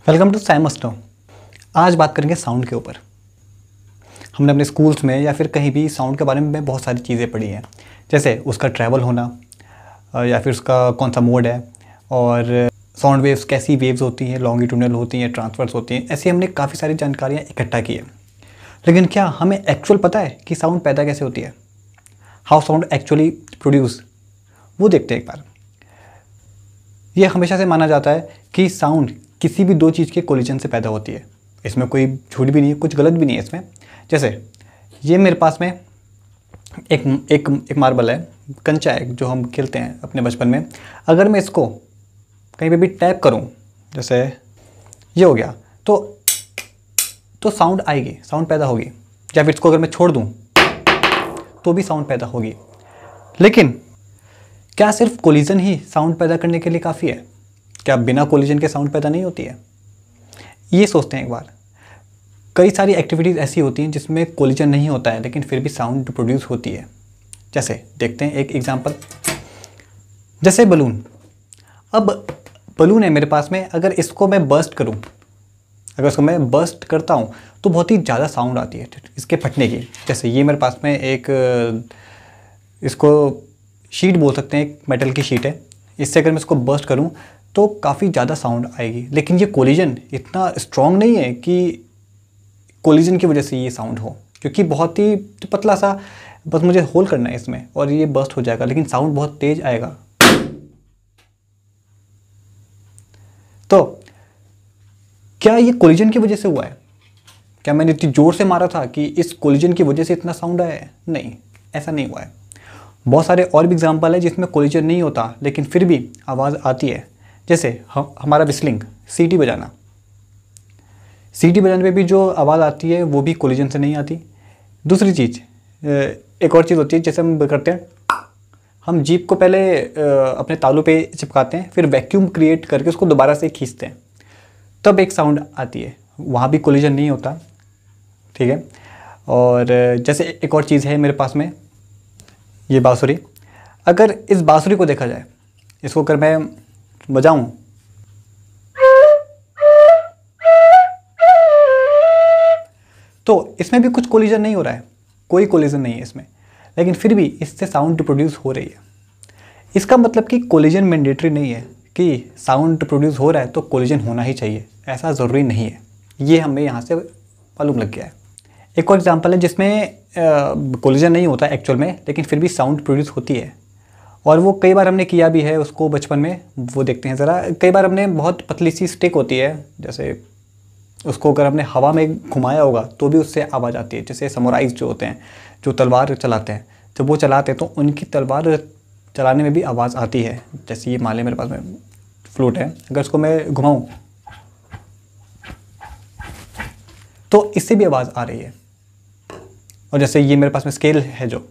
Welcome to साइमस्टो। आज बात करेंगे साउंड के ऊपर। हमने अपने स्कूल्स में या फिर कहीं भी साउंड के बारे में बहुत सारी चीज़ें पढ़ी हैं, जैसे उसका ट्रैवल होना या फिर उसका कौन सा मोड है और साउंड वेव्स कैसी वेव्स होती हैं, लॉन्गिट्यूडनल होती हैं, ट्रांसवर्स होती हैं। ऐसी हमने काफ़ी सारी जानकारियाँ इकट्ठा की है। लेकिन क्या हमें एक्चुअल पता है कि साउंड पैदा कैसे होती है, हाउ साउंड एक्चुअली प्रोड्यूस, वो देखते हैं एक बार। ये हमेशा से माना जाता है कि साउंड किसी भी दो चीज़ के कोलिजन से पैदा होती है। इसमें कोई झूठ भी नहीं है, कुछ गलत भी नहीं है इसमें। जैसे ये मेरे पास में एक मार्बल है, कंचा है, जो हम खेलते हैं अपने बचपन में। अगर मैं इसको कहीं पे भी टैप करूं, जैसे ये हो गया, तो साउंड आएगी, साउंड पैदा होगी। या फिर इसको अगर मैं छोड़ दूं तो भी साउंड पैदा होगी। लेकिन क्या सिर्फ कोलिजन ही साउंड पैदा करने के लिए काफ़ी है? क्या बिना कोलिजन के साउंड पैदा नहीं होती है? ये सोचते हैं एक बार। कई सारी एक्टिविटीज़ ऐसी होती हैं जिसमें कोलिजन नहीं होता है लेकिन फिर भी साउंड प्रोड्यूस होती है। जैसे देखते हैं एक एग्जांपल, जैसे बलून। अब बलून है मेरे पास में, अगर इसको मैं बर्स्ट करूं, अगर इसको मैं बर्स्ट करता हूं तो बहुत ही ज़्यादा साउंड आती है इसके फटने की। जैसे ये मेरे पास में एक, इसको शीट बोल सकते हैं, एक मेटल की शीट है। इससे अगर मैं इसको बर्स्ट करूं तो काफ़ी ज़्यादा साउंड आएगी। लेकिन ये कोलिजन इतना स्ट्रॉन्ग नहीं है कि कोलिजन की वजह से ये साउंड हो, क्योंकि बहुत ही पतला सा, बस मुझे होल करना है इसमें और ये बर्स्ट हो जाएगा, लेकिन साउंड बहुत तेज आएगा। तो क्या ये कोलिजन की वजह से हुआ है? क्या मैंने इतनी जोर से मारा था कि इस कोलिजन की वजह से इतना साउंड आया है? नहीं, ऐसा नहीं हुआ है। बहुत सारे और भी एग्जाम्पल है जिसमें कोलिजन नहीं होता लेकिन फिर भी आवाज़ आती है। जैसे हमारा विस्लिंग, सीटी बजाना। सीटी बजाने पे भी जो आवाज़ आती है वो भी कोलिजन से नहीं आती। दूसरी चीज़, एक और चीज़ होती है, जैसे हम करते हैं, हम जीप को पहले अपने तालू पे चिपकाते हैं, फिर वैक्यूम क्रिएट करके उसको दोबारा से खींचते हैं, तब एक साउंड आती है। वहाँ भी कोलिजन नहीं होता, ठीक है। और जैसे एक और चीज़ है मेरे पास में, ये बांसुरी। अगर इस बांसुरी को देखा जाए, इसको अगर मैं बजाऊं तो इसमें भी कुछ कोलिजन नहीं हो रहा है, कोई कोलिजन नहीं है इसमें, लेकिन फिर भी इससे साउंड प्रोड्यूस हो रही है। इसका मतलब कि कोलिजन मैंडेटरी नहीं है कि साउंड प्रोड्यूस हो रहा है तो कोलिजन होना ही चाहिए, ऐसा ज़रूरी नहीं है। ये हमें यहाँ से मालूम लग गया है। एक और एग्जांपल है जिसमें कोलिजन नहीं होता एक्चुअल में, लेकिन फिर भी साउंड प्रोड्यूस होती है, और वो कई बार हमने किया भी है उसको बचपन में। वो देखते हैं ज़रा। कई बार हमने बहुत पतली सी स्टिक होती है, जैसे उसको अगर हमने हवा में घुमाया होगा तो भी उससे आवाज़ आती है। जैसे समुराइज जो होते हैं, जो तलवार चलाते हैं, जब वो चलाते हैं तो उनकी तलवार चलाने में भी आवाज़ आती है। जैसे ये मान लें मेरे पास में फ्लूट है, अगर उसको मैं घुमाऊँ तो इससे भी आवाज़ आ रही है। और जैसे ये मेरे पास में स्केल है, जो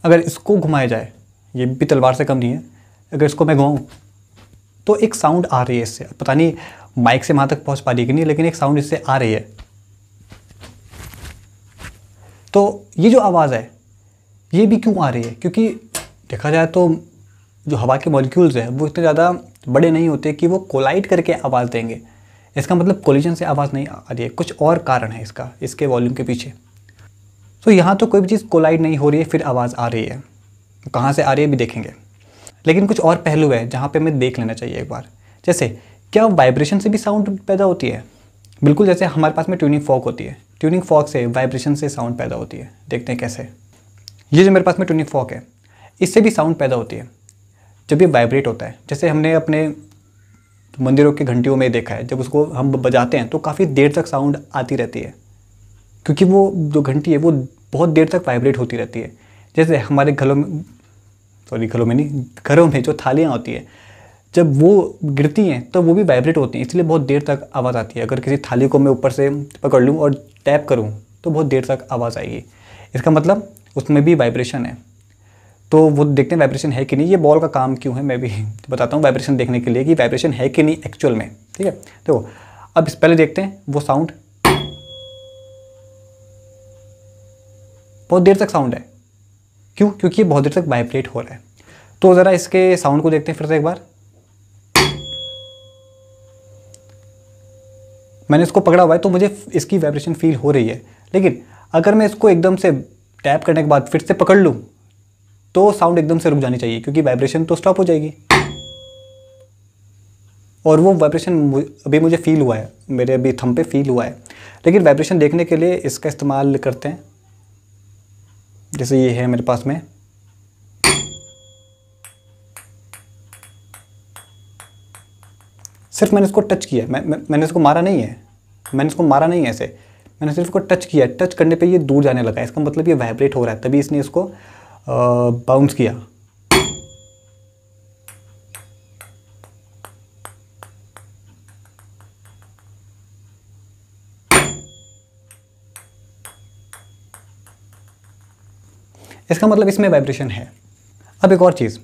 अगर इसको घुमाया जाए, ये भी तलवार से कम नहीं है, अगर इसको मैं घुमाऊँ तो एक साउंड आ रही है इससे। पता नहीं माइक से वहाँ तक पहुँच पा रही है कि नहीं, लेकिन एक साउंड इससे आ रही है। तो ये जो आवाज़ है ये भी क्यों आ रही है? क्योंकि देखा जाए तो जो हवा के मॉलिक्यूल्स हैं वो इतने ज़्यादा बड़े नहीं होते कि वो कोलाइड करके आवाज़ देंगे। इसका मतलब कोलिजन से आवाज़ नहीं आ रही है, कुछ और कारण है इसका, इसके वॉल्यूम के पीछे। तो यहाँ तो कोई भी चीज़ कोलाइड नहीं हो रही है, फिर आवाज़ आ रही है। कहाँ से आ रही है भी देखेंगे, लेकिन कुछ और पहलू है जहाँ पे हमें देख लेना चाहिए एक बार। जैसे क्या वाइब्रेशन से भी साउंड पैदा होती है? बिल्कुल, जैसे हमारे पास में ट्यूनिंग फॉर्क होती है, ट्यूनिंग फॉर्क से वाइब्रेशन से साउंड पैदा होती है। देखते हैं कैसे। ये जो मेरे पास में ट्यूनिंग फॉर्क है, इससे भी साउंड पैदा होती है जब ये वाइब्रेट होता है। जैसे हमने अपने मंदिरों की घंटियों में देखा है, जब उसको हम बजाते हैं तो काफ़ी देर तक साउंड आती रहती है, क्योंकि वो जो घंटी है वो बहुत देर तक वाइब्रेट होती रहती है। जैसे हमारे घरों में, घरों में जो थालियाँ होती है, जब वो गिरती हैं तो वो भी वाइब्रेट होती हैं, इसलिए बहुत देर तक आवाज़ आती है। अगर किसी थाली को मैं ऊपर से पकड़ लूँ और टैप करूँ तो बहुत देर तक आवाज़ आएगी। इसका मतलब उसमें भी वाइब्रेशन है। तो वो देखते हैं वाइब्रेशन है कि नहीं। ये बॉल का काम क्यों है मैं भी बताता हूँ, वाइब्रेशन देखने के लिए कि वाइब्रेशन है कि नहीं एक्चुअल में, ठीक है। तो अब इस पहले देखते हैं वो साउंड, बहुत देर तक साउंड है। क्यों? क्योंकि ये बहुत देर तक वाइब्रेट हो रहा है। तो ज़रा इसके साउंड को देखते हैं फिर से एक बार। मैंने इसको पकड़ा हुआ है तो मुझे इसकी वाइब्रेशन फील हो रही है, लेकिन अगर मैं इसको एकदम से टैप करने के बाद फिर से पकड़ लूँ तो साउंड एकदम से रुक जानी चाहिए, क्योंकि वाइब्रेशन तो स्टॉप हो जाएगी। और वो वाइब्रेशन अभी मुझे फील हुआ है, मेरे अभी थंब पे फील हुआ है। लेकिन वाइब्रेशन देखने के लिए इसका इस्तेमाल करते हैं, जैसे ये है मेरे पास में। सिर्फ मैंने इसको टच किया, मैंने इसको मारा नहीं है, ऐसे मैंने सिर्फ इसको टच किया। टच करने पे ये दूर जाने लगा है, इसका मतलब ये वाइब्रेट हो रहा है, तभी इसने इसको बाउंस किया। इसका मतलब इसमें वाइब्रेशन है। अब एक और चीज़,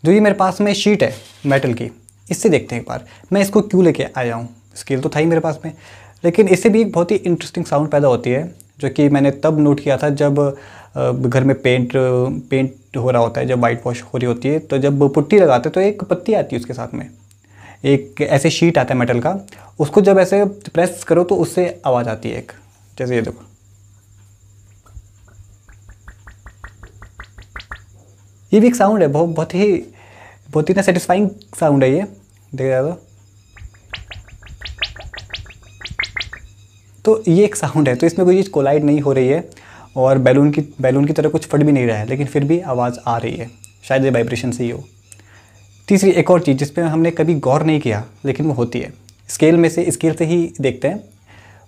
जो ये मेरे पास में शीट है मेटल की, इससे देखते हैं एक बार मैं इसको क्यों लेके आया हूँ। स्केल तो था ही मेरे पास में, लेकिन इससे भी एक बहुत ही इंटरेस्टिंग साउंड पैदा होती है, जो कि मैंने तब नोट किया था जब घर में पेंट हो रहा होता है, जब वाइट वॉश हो रही होती है, तो जब पुट्टी लगाते तो एक पत्ती आती है उसके साथ में, एक ऐसे शीट आता है मेटल का, उसको जब ऐसे प्रेस करो तो उससे आवाज़ आती है एक, जैसे ये देखो। ये भी एक साउंड है, बहुत ही ना सेटिस्फाइंग साउंड है ये, देखा तो ये एक साउंड है। तो इसमें कोई चीज़ कोलाइड नहीं हो रही है और बैलून की तरह कुछ फट भी नहीं रहा है, लेकिन फिर भी आवाज़ आ रही है, शायद ये वाइब्रेशन से ही हो। तीसरी एक और चीज़ जिस पे हमने कभी गौर नहीं किया लेकिन वो होती है, स्केल से ही देखते हैं,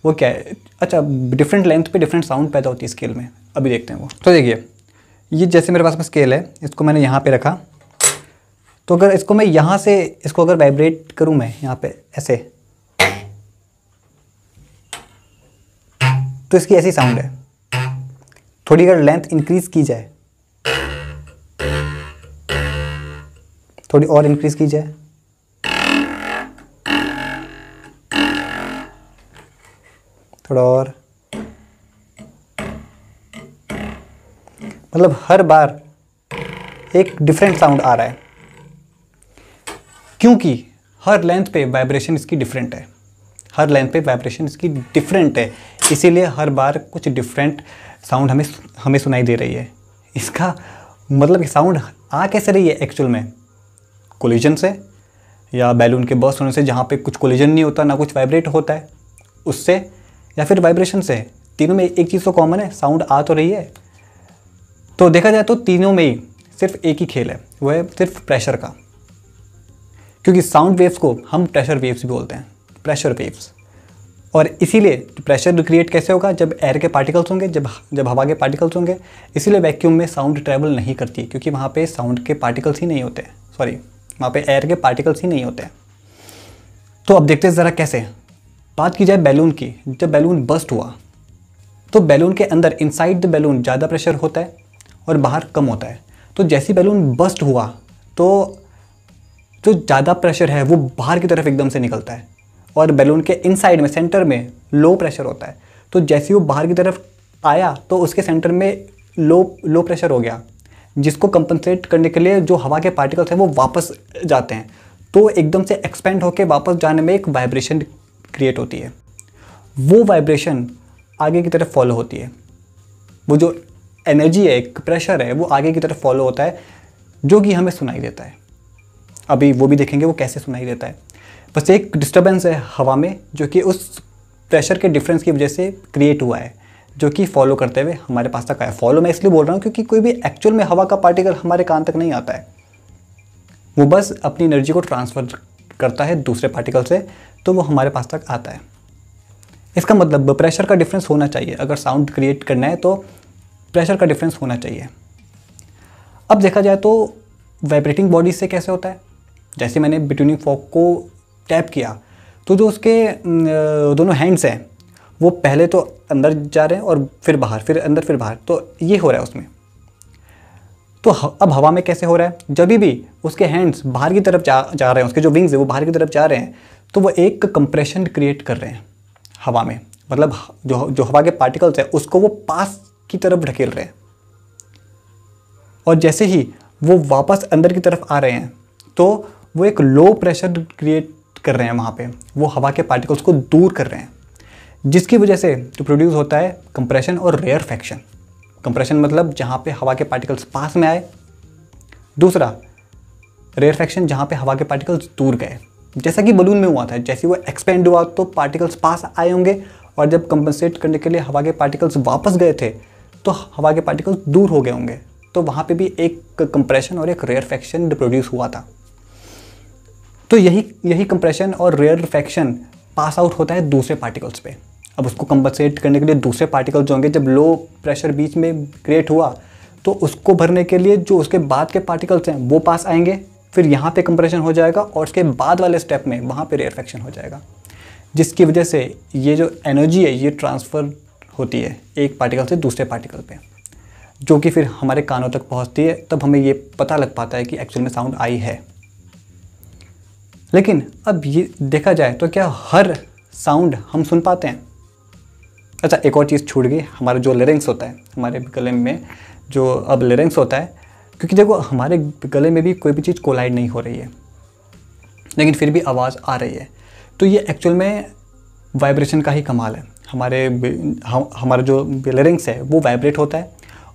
वो क्या है। अच्छा, डिफरेंट लेंथ पे डिफरेंट साउंड पैदा होती है स्केल में, अभी देखते हैं वो। तो देखिए, ये जैसे मेरे पास में स्केल है, इसको मैंने यहाँ पे रखा, तो अगर इसको मैं यहाँ से इसको अगर वाइब्रेट करूँ मैं यहाँ पे ऐसे, तो इसकी ऐसी साउंड है। थोड़ी अगर लेंथ इंक्रीज की जाए, थोड़ी और इंक्रीज की जाए, थोड़ा और, मतलब हर बार एक डिफरेंट साउंड आ रहा है, क्योंकि हर लेंथ पे वाइब्रेशन इसकी डिफरेंट है। इसीलिए हर बार कुछ डिफरेंट साउंड हमें सुनाई दे रही है। इसका मतलब कि साउंड आ कैसे रही है एक्चुअल में, कोलिजन से या बैलून के बर्स्ट होने से, जहाँ पे कुछ कोलिजन नहीं होता ना कुछ वाइब्रेट होता है उससे, या फिर वाइब्रेशन से। तीनों में एक चीज़ तो कॉमन है, साउंड आ तो रही है। तो देखा जाए तो तीनों में ही सिर्फ एक ही खेल है, वो है सिर्फ प्रेशर का, क्योंकि साउंड वेव्स को हम प्रेशर वेव्स भी बोलते हैं, प्रेशर वेव्स। और इसीलिए प्रेशर क्रिएट कैसे होगा, जब एयर के पार्टिकल्स होंगे, जब हवा के पार्टिकल्स होंगे। इसीलिए वैक्यूम में साउंड ट्रैवल नहीं करती, क्योंकि वहाँ पे साउंड के पार्टिकल्स ही नहीं होते, वहाँ पे एयर के पार्टिकल्स ही नहीं होते। तो अब देखते हैं ज़रा कैसे। बात की जाए बैलून की, जब बैलून बस्ट हुआ तो बैलून के अंदर इनसाइड द बैलून ज़्यादा प्रेशर होता है और बाहर कम होता है। तो जैसे बैलून बस्ट हुआ तो जो ज़्यादा प्रेशर है वो बाहर की तरफ एकदम से निकलता है, और बैलून के इनसाइड में सेंटर में लो प्रेशर होता है। तो जैसे वो बाहर की तरफ आया तो उसके सेंटर में लो प्रेशर हो गया, जिसको कंपनसेट करने के लिए जो हवा के पार्टिकल्स हैं वो वापस जाते हैं। तो एकदम से एक्सपेंड होकर वापस जाने में एक वाइब्रेशन क्रिएट होती है। वो वाइब्रेशन आगे की तरफ फॉलो होती है, वो जो एनर्जी है, एक प्रेशर है, वो आगे की तरफ फॉलो होता है, जो कि हमें सुनाई देता है। अभी वो भी देखेंगे वो कैसे सुनाई देता है। बस एक डिस्टर्बेंस है हवा में, जो कि उस प्रेशर के डिफरेंस की वजह से क्रिएट हुआ है, जो कि फॉलो करते हुए हमारे पास तक आया। फॉलो मैं इसलिए बोल रहा हूँ क्योंकि कोई भी एक्चुअल में हवा का पार्टिकल हमारे कान तक नहीं आता है, वो बस अपनी एनर्जी को ट्रांसफ़र करता है दूसरे पार्टिकल से, तो वो हमारे पास तक आता है। इसका मतलब प्रेशर का डिफरेंस होना चाहिए, अगर साउंड क्रिएट करना है तो प्रेशर का डिफरेंस होना चाहिए। अब देखा जाए तो वाइब्रेटिंग बॉडी से कैसे होता है, जैसे मैंने ट्यूनिंग फॉर्क को टैप किया तो जो उसके दोनों हैंड्स हैं वो पहले तो अंदर जा रहे हैं और फिर बाहर, फिर अंदर फिर बाहर, तो ये हो रहा है उसमें। तो अब हवा में कैसे हो रहा है, जब भी उसके हैंड्स बाहर की तरफ जा रहे हैं, उसके जो विंग्स है वो बाहर की तरफ जा रहे हैं, तो वो एक कंप्रेशन क्रिएट कर रहे हैं हवा में। मतलब जो हवा के पार्टिकल्स है उसको वो पास की तरफ ढकेल रहे हैं, और जैसे ही वो वापस अंदर की तरफ आ रहे हैं तो वो एक लो प्रेशर क्रिएट कर रहे हैं वहाँ पे, वो हवा के पार्टिकल्स को दूर कर रहे हैं, जिसकी वजह से जो प्रोड्यूस होता है कंप्रेशन और रेयरफेक्शन। कंप्रेशन मतलब जहाँ पे हवा के पार्टिकल्स पास में आए, दूसरा रेयरफेक्शन जहाँ पे हवा के पार्टिकल्स दूर गए। जैसा कि बलून में हुआ था, जैसे वो एक्सपेंड हुआ तो पार्टिकल्स पास आए होंगे, और जब कंपनसेट करने के लिए हवा के पार्टिकल्स वापस गए थे तो हवा के पार्टिकल्स दूर हो गए होंगे, तो वहाँ पे भी एक कंप्रेशन और एक रेयरफेक्शन प्रोड्यूस हुआ था। तो यही कंप्रेशन और रेयरफेक्शन पास आउट होता है दूसरे पार्टिकल्स पे। अब उसको कंपनसेट करने के लिए दूसरे पार्टिकल्स होंगे, जब लो प्रेशर बीच में क्रिएट हुआ तो उसको भरने के लिए जो उसके बाद के पार्टिकल्स हैं वो पास आएंगे, फिर यहाँ पे कंप्रेशन हो जाएगा और उसके बाद वाले स्टेप में वहाँ पे रेयरफेक्शन हो जाएगा, जिसकी वजह से ये जो एनर्जी है ये ट्रांसफ़र होती है एक पार्टिकल से दूसरे पार्टिकल पे, जो कि फिर हमारे कानों तक पहुँचती है। तब हमें ये पता लग पाता है कि एक्चुअल में साउंड आई है। लेकिन अब ये देखा जाए तो क्या हर साउंड हम सुन पाते हैं? अच्छा, एक और चीज़ छूट गई, हमारा जो लिरिंग्स होता है, हमारे गले में जो अब लिरिंग्स होता है, क्योंकि देखो हमारे गले में भी कोई भी चीज़ कोलाइड नहीं हो रही है, लेकिन फिर भी आवाज़ आ रही है। तो ये एक्चुअल में वाइब्रेशन का ही कमाल है। हमारा जो लिरिंग्स है वो वाइब्रेट होता है,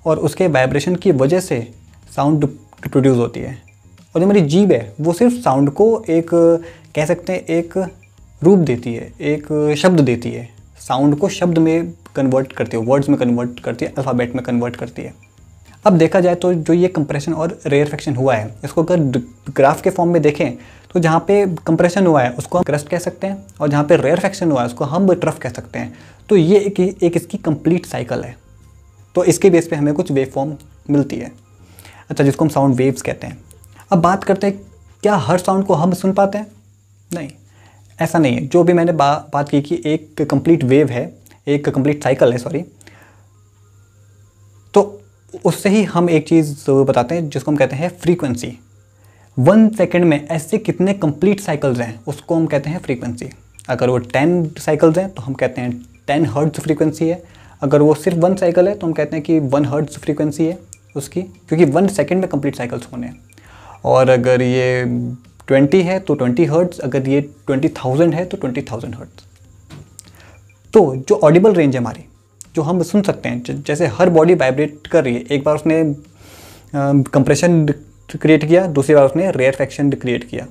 और उसके वाइब्रेशन की वजह से साउंड प्रोड्यूस होती है। और जो हमारी जीभ है वो सिर्फ साउंड को एक कह सकते हैं एक रूप देती है, एक शब्द देती है, साउंड को शब्द में कन्वर्ट करती है, वर्ड्स में कन्वर्ट करती है, अल्फ़ाबेट में कन्वर्ट करती है। अब देखा जाए तो जो ये कंप्रेशन और रेयरफेक्शन हुआ है, इसको अगर ग्राफ के फॉर्म में देखें तो जहाँ पे कंप्रेशन हुआ है उसको हम क्रस्ट कह सकते हैं, और जहाँ पे रेयरफेक्शन हुआ है उसको हम ट्रफ कह सकते हैं। तो ये एक इसकी कंप्लीट साइकिल है। तो इसके बेस पे हमें कुछ वेव फॉर्म मिलती है, अच्छा, जिसको हम साउंड वेव्स कहते हैं। अब बात करते हैं, क्या हर साउंड को हम सुन पाते हैं? नहीं, ऐसा नहीं है। जो भी मैंने बात की कि एक कंप्लीट वेव है, एक कंप्लीट साइकिल है, सॉरी, तो उससे ही हम एक चीज़ बताते हैं जिसको हम कहते हैं फ्रीक्वेंसी। 1 सेकेंड में ऐसे कितने कंप्लीट साइकिल्स हैं उसको हम कहते हैं फ्रीक्वेंसी। अगर वो 10 साइकिल्स हैं तो हम कहते हैं 10 हर्ट्ज़ फ्रीक्वेंसी है। अगर वो सिर्फ 1 साइकिल है तो हम कहते हैं कि 1 हर्ट्ज़ फ्रीक्वेंसी है उसकी, क्योंकि 1 सेकेंड में कंप्लीट साइकिल्स होने हैं। और अगर ये 20 है तो 20 हर्ट्ज़, अगर ये 20,000 है तो 20,000 हर्ट्ज़। तो जो ऑडिबल रेंज है हमारी, जो हम सुन सकते हैं, जैसे हर बॉडी वाइब्रेट कर रही है, एक बार उसने कंप्रेशन क्रिएट किया, दूसरी बार उसने रेयरफेक्शन क्रिएट किया,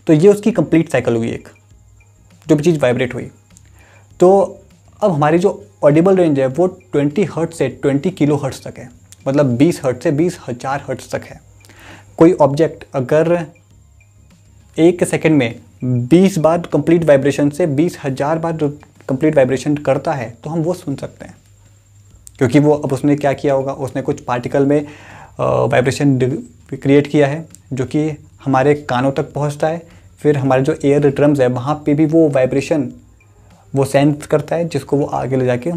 तो ये उसकी कंप्लीट साइकिल हुई एक, जो भी चीज़ वाइब्रेट हुई। तो अब हमारी जो ऑडिबल रेंज है वो 20 हर्ट्ज़ से 20 किलो हर्ट्ज़ तक है, मतलब 20 हर्ट्ज़ से 20,000 हर्ट्ज़ तक है। कोई ऑब्जेक्ट अगर 1 सेकेंड में 20 बार कंप्लीट वाइब्रेशन से 20,000 बार कंप्लीट वाइब्रेशन करता है तो हम वो सुन सकते हैं, क्योंकि वो अब उसने क्या किया होगा, उसने कुछ पार्टिकल में वाइब्रेशन क्रिएट किया है जो कि हमारे कानों तक पहुंचता है। फिर हमारे जो एयर ड्रम्स है वहाँ पे भी वो वाइब्रेशन वो सेंस करता है, जिसको वो आगे ले जाके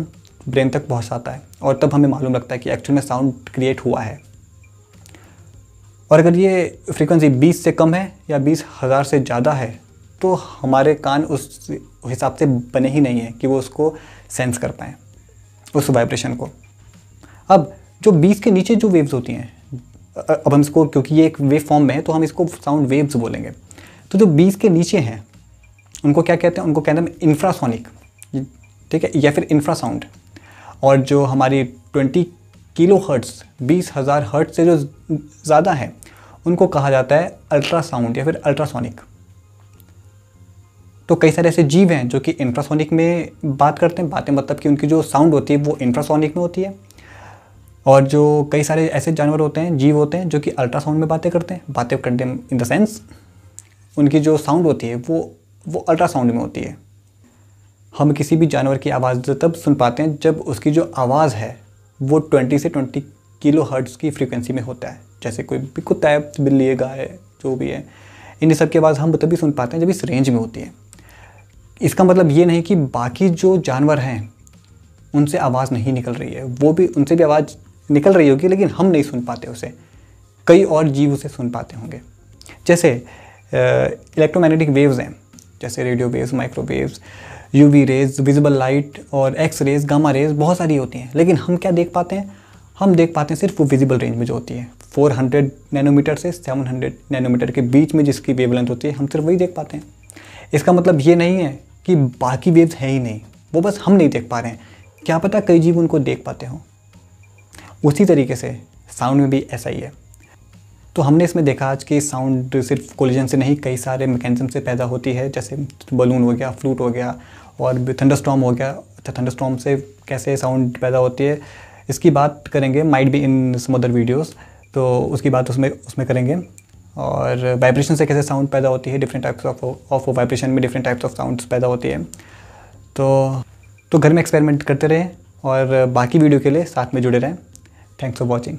ब्रेन तक पहुंचाता है, और तब हमें मालूम लगता है कि एक्चुअल में साउंड क्रिएट हुआ है। और अगर ये फ्रीक्वेंसी 20 से कम है या 20,000 से ज़्यादा है तो हमारे कान उस हिसाब से बने ही नहीं है कि वो उसको सेंस कर पाएँ, उस वाइब्रेशन को। अब जो 20 के नीचे जो वेव्स होती हैं, अब हम इसको, क्योंकि ये एक वेव फॉर्म में है तो हम इसको साउंड वेव्स बोलेंगे। तो जो 20 के नीचे हैं उनको क्या कहते हैं? उनको कहते हैं इंफ्रासोनिक, ठीक है, या फिर इंफ्रासाउंड। और जो हमारी 20 किलो हर्ट्ज़ 20,000 हर्ट्ज़ से जो ज़्यादा है उनको कहा जाता है अल्ट्रासाउंड या फिर अल्ट्रासोनिक। तो कई सारे ऐसे जीव हैं जो कि इंफ्रासोनिक में बात करते हैं, बातें मतलब कि उनकी जो साउंड होती है वो इंफ्रासोनिक में होती है। और जो कई सारे ऐसे जानवर होते हैं, जीव होते हैं जो कि अल्ट्रासाउंड में बातें करते हैं इन द सेंस उनकी जो साउंड होती है वो अल्ट्रासाउंड में होती है। हम किसी भी जानवर की आवाज़ तब सुन पाते हैं जब उसकी जो आवाज़ है वो 20 से 20 किलो हर्ट्ज़ की फ्रीक्वेंसी में होता है। जैसे कोई भी कुत्ता है, बिल्ली है, गाय है, जो भी है, इन सब की आवाज़ हम तभी सुन पाते हैं जब इस रेंज में होती है। इसका मतलब ये नहीं कि बाकी जो जानवर हैं उनसे आवाज़ नहीं निकल रही है, वो भी, उनसे भी आवाज़ निकल रही होगी, लेकिन हम नहीं सुन पाते उसे, कई और जीव उसे सुन पाते होंगे। जैसे इलेक्ट्रोमैग्नेटिक वेव्स हैं, जैसे radio waves, microwaves, UV rays, visible light और एक्स रेज, गामा रेज, बहुत सारी होती हैं। लेकिन हम क्या देख पाते हैं? हम देख पाते हैं सिर्फ वो विजिबल रेंज में जो होती है, 400 नैनोमीटर से 700 नैनोमीटर के बीच में जिसकी वेवलेंथ होती है, हम सिर्फ वही देख पाते हैं। इसका मतलब ये नहीं है कि बाकी वेव्स हैं ही नहीं, वो बस हम नहीं देख पा रहे हैं, क्या पता कई जीव उनको देख पाते हों। उसी तरीके से साउंड में भी ऐसा ही है। तो हमने इसमें देखा आज कि साउंड सिर्फ कोलिजन से नहीं, कई सारे मैकेनिज्म से पैदा होती है, जैसे बलून हो गया, फ्लूट हो गया और थंडरस्टॉर्म हो गया। अच्छा, थंडरस्टॉर्म से कैसे साउंड पैदा होती है इसकी बात करेंगे, might be in some other videos, तो उसकी बात उसमें करेंगे। और वाइब्रेशन से कैसे साउंड पैदा होती है, डिफरेंट टाइप्स ऑफ वाइब्रेशन में डिफरेंट टाइप्स ऑफ साउंड्स पैदा होती है। तो घर में एक्सपेरिमेंट करते रहें और बाकी वीडियो के लिए साथ में जुड़े रहें। Thanks for watching.